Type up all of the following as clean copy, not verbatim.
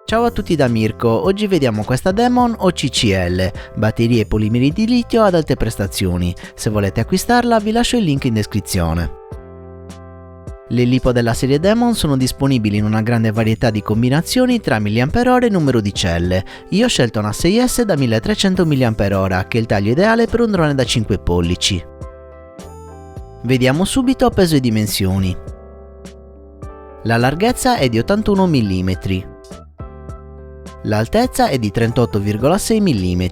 Ciao a tutti da Mirko, oggi vediamo questa Demon OCCL, batterie e polimeri di litio ad alte prestazioni. Se volete acquistarla vi lascio il link in descrizione. Le lipo della serie Demon sono disponibili in una grande varietà di combinazioni tra mAh e numero di celle. Io ho scelto una 6S da 1300 mAh, che è il taglio ideale per un drone da 5 pollici. Vediamo subito peso e dimensioni. La larghezza è di 81 mm. L'altezza è di 38,6 mm.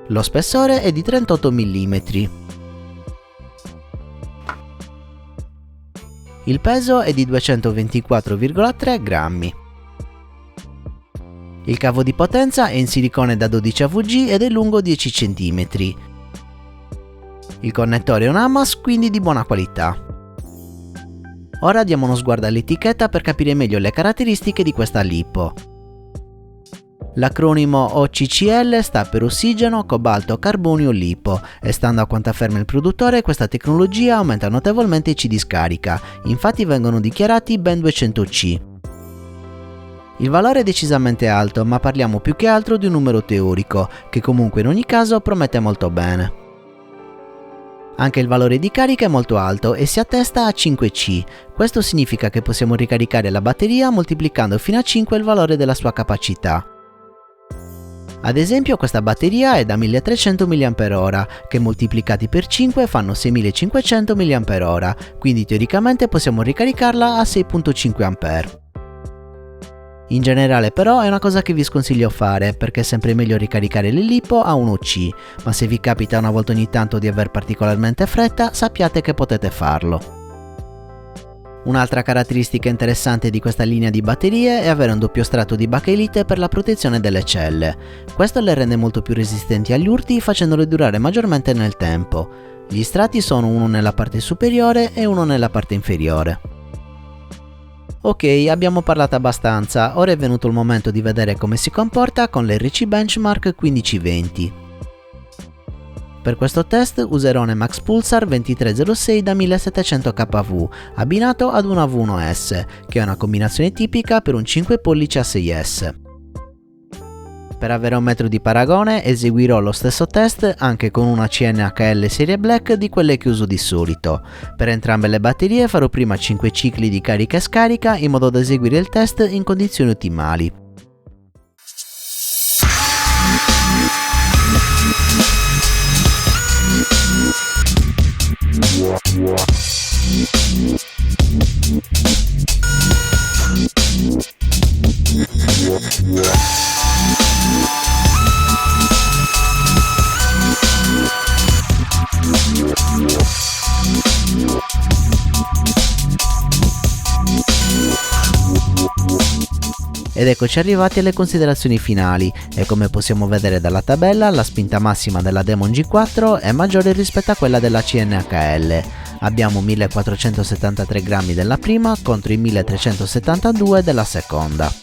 Lo spessore è di 38 mm. Il peso è di 224,3 grammi. Il cavo di potenza è in silicone da 12 AVG ed è lungo 10 cm. Il connettore è un AMAS, quindi di buona qualità. Ora diamo uno sguardo all'etichetta per capire meglio le caratteristiche di questa lipo. L'acronimo OCCL sta per ossigeno, cobalto, carbonio, lipo e stando a quanto afferma il produttore questa tecnologia aumenta notevolmente i C di scarica, infatti vengono dichiarati ben 200C. Il valore è decisamente alto, ma parliamo più che altro di un numero teorico, che comunque in ogni caso promette molto bene. Anche il valore di carica è molto alto e si attesta a 5C, questo significa che possiamo ricaricare la batteria moltiplicando fino a 5 il valore della sua capacità. Ad esempio questa batteria è da 1300 mAh, che moltiplicati per 5 fanno 6500 mAh, quindi teoricamente possiamo ricaricarla a 6,5 A. In generale però è una cosa che vi sconsiglio fare, perché è sempre meglio ricaricare le lipo a 1C, ma se vi capita una volta ogni tanto di aver particolarmente fretta, sappiate che potete farlo. Un'altra caratteristica interessante di questa linea di batterie è avere un doppio strato di bakelite per la protezione delle celle. Questo le rende molto più resistenti agli urti, facendole durare maggiormente nel tempo. Gli strati sono uno nella parte superiore e uno nella parte inferiore. Ok, abbiamo parlato abbastanza, ora è venuto il momento di vedere come si comporta con l'RC Benchmark 1520. Per questo test userò un Emax Pulsar 2306 da 1700 kV, abbinato ad una V1S, che è una combinazione tipica per un 5 pollici a 6S. Per avere un metro di paragone eseguirò lo stesso test anche con una CNHL serie Black di quelle che uso di solito. Per entrambe le batterie farò prima 5 cicli di carica e scarica in modo da eseguire il test in condizioni ottimali. Ed eccoci arrivati alle considerazioni finali e come possiamo vedere dalla tabella la spinta massima della Demon G4 è maggiore rispetto a quella della CNHL. Abbiamo 1473 grammi della prima contro i 1372 della seconda.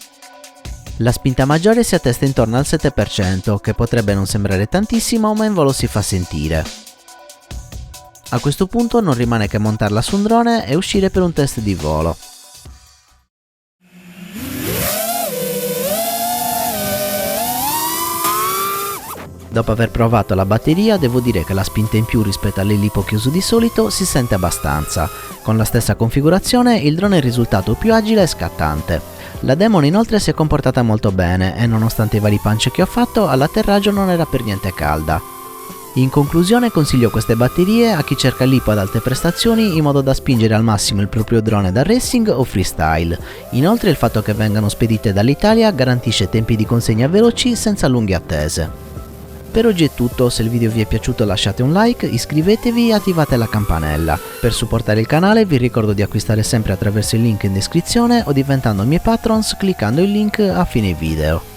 La spinta maggiore si attesta intorno al 7%, che potrebbe non sembrare tantissimo ma in volo si fa sentire. A questo punto non rimane che montarla su un drone e uscire per un test di volo. Dopo aver provato la batteria devo dire che la spinta in più rispetto alle lipo che uso di solito si sente abbastanza. Con la stessa configurazione il drone è risultato più agile e scattante. La Demon inoltre si è comportata molto bene e nonostante i vari punch che ho fatto all'atterraggio non era per niente calda. In conclusione consiglio queste batterie a chi cerca lipo ad alte prestazioni in modo da spingere al massimo il proprio drone da racing o freestyle. Inoltre il fatto che vengano spedite dall'Italia garantisce tempi di consegna veloci senza lunghe attese. Per oggi è tutto, se il video vi è piaciuto lasciate un like, iscrivetevi e attivate la campanella. Per supportare il canale vi ricordo di acquistare sempre attraverso il link in descrizione o diventando miei patrons cliccando il link a fine video.